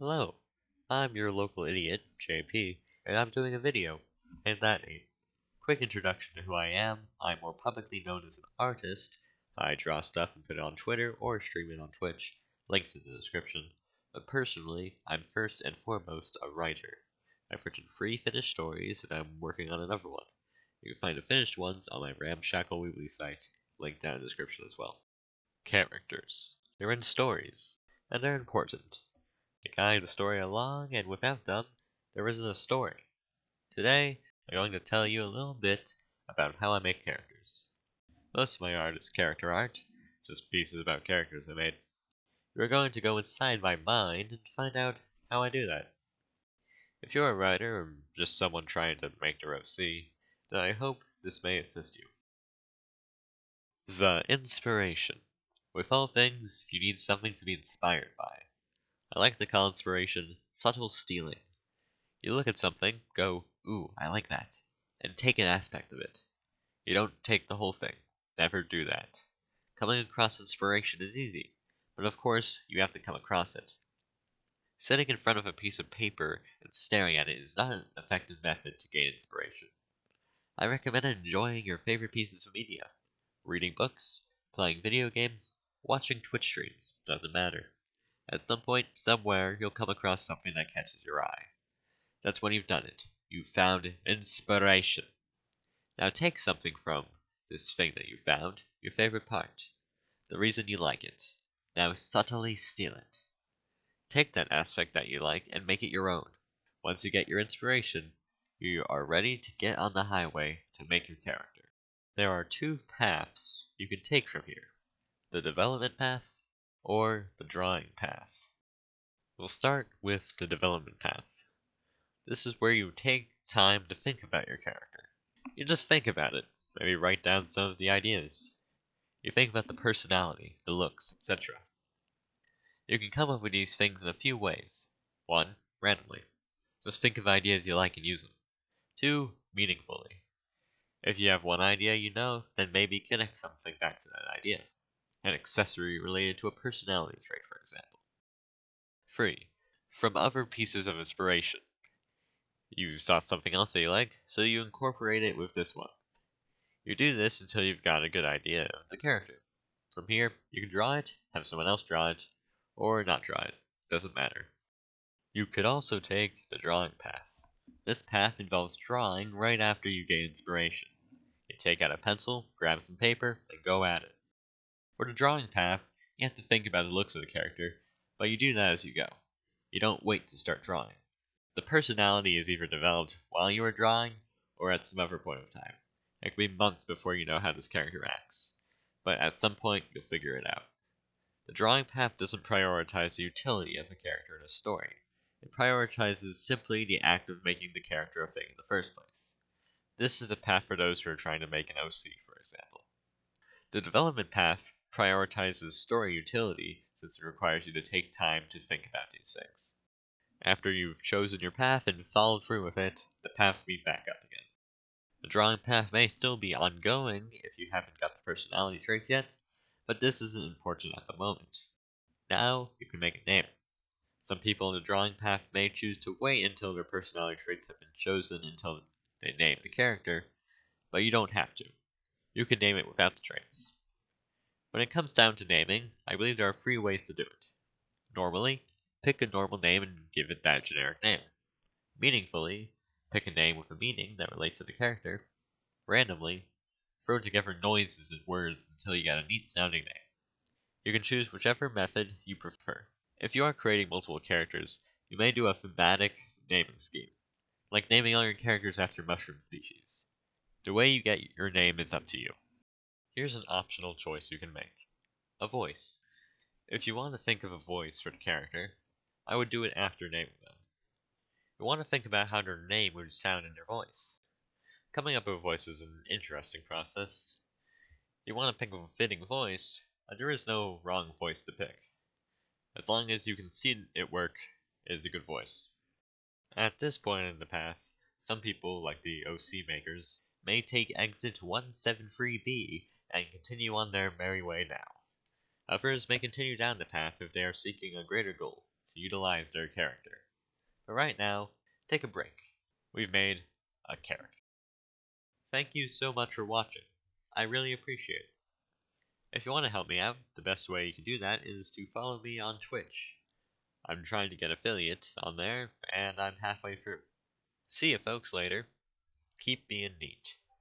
Hello, I'm your local idiot, JP, and I'm doing a video. And that name. Quick introduction to who I am. I'm more publicly known as an artist. I draw stuff and put it on Twitter or stream it on Twitch. Links in the description. But personally, I'm first and foremost a writer. I've written 3 finished stories, and I'm working on another one. You can find the finished ones on my Ramshackle Weekly site, linked down in the description as well. Characters. They're in stories, and they're important. They guide the story along, and without them, there isn't a story. Today, I'm going to tell you a little bit about how I make characters. Most of my art is character art, just pieces about characters I made. We're going to go inside my mind and find out how I do that. If you're a writer or just someone trying to make their OC, then I hope this may assist you. The inspiration. With all things, you need something to be inspired by. I like to call inspiration subtle stealing. You look at something, go, ooh, I like that, and take an aspect of it. You don't take the whole thing. Never do that. Coming across inspiration is easy, but of course, you have to come across it. Sitting in front of a piece of paper and staring at it is not an effective method to gain inspiration. I recommend enjoying your favorite pieces of media. Reading books, playing video games, watching Twitch streams, doesn't matter. At some point, somewhere, you'll come across something that catches your eye. That's when you've done it. You've found inspiration. Now take something from this thing that you found, your favorite part, the reason you like it. Now subtly steal it. Take that aspect that you like and make it your own. Once you get your inspiration, you are ready to get on the highway to make your character. There are 2 paths you can take from here, the development path or the drawing path. We'll start with the development path. This is where you take time to think about your character. You just think about it, maybe write down some of the ideas. You think about the personality, the looks, etc. You can come up with these things in a few ways. 1. Randomly. Just think of ideas you like and use them. 2. Meaningfully. If you have one idea you know, then maybe connect something back to that idea. An accessory related to a personality trait, for example. 3. From other pieces of inspiration. You saw something else that you like, so you incorporate it with this one. You do this until you've got a good idea of the character. From here, you can draw it, have someone else draw it, or not draw it. Doesn't matter. You could also take the drawing path. This path involves drawing right after you gain inspiration. You take out a pencil, grab some paper, and go at it. For the drawing path, you have to think about the looks of the character, but you do that as you go. You don't wait to start drawing. The personality is either developed while you are drawing, or at some other point of time. It could be months before you know how this character acts, but at some point you'll figure it out. The drawing path doesn't prioritize the utility of a character in a story. It prioritizes simply the act of making the character a thing in the first place. This is a path for those who are trying to make an OC, for example. The development path prioritizes story utility since it requires you to take time to think about these things. After you've chosen your path and followed through with it, the paths meet back up again. The drawing path may still be ongoing if you haven't got the personality traits yet, but this isn't important at the moment. Now you can make a name. Some people in the drawing path may choose to wait until their personality traits have been chosen until they name the character, but you don't have to. You can name it without the traits. When it comes down to naming, I believe there are 3 ways to do it. Normally, pick a normal name and give it that generic name. Meaningfully, pick a name with a meaning that relates to the character. Randomly, throw together noises and words until you get a neat sounding name. You can choose whichever method you prefer. If you are creating multiple characters, you may do a thematic naming scheme, like naming all your characters after mushroom species. The way you get your name is up to you. Here's an optional choice you can make. A voice. If you want to think of a voice for the character, I would do it after naming them. You want to think about how their name would sound in their voice. Coming up with a voice is an interesting process. You want to pick a fitting voice, there is no wrong voice to pick. As long as you can see it work, it is a good voice. At this point in the path, some people, like the OC makers, may take exit 173B and continue on their merry way now. Others may continue down the path if they are seeking a greater goal, to utilize their character. But right now, take a break. We've made a character. Thank you so much for watching. I really appreciate it. If you want to help me out, the best way you can do that is to follow me on Twitch. I'm trying to get affiliate on there, and I'm halfway through. See you folks later. Keep being neat.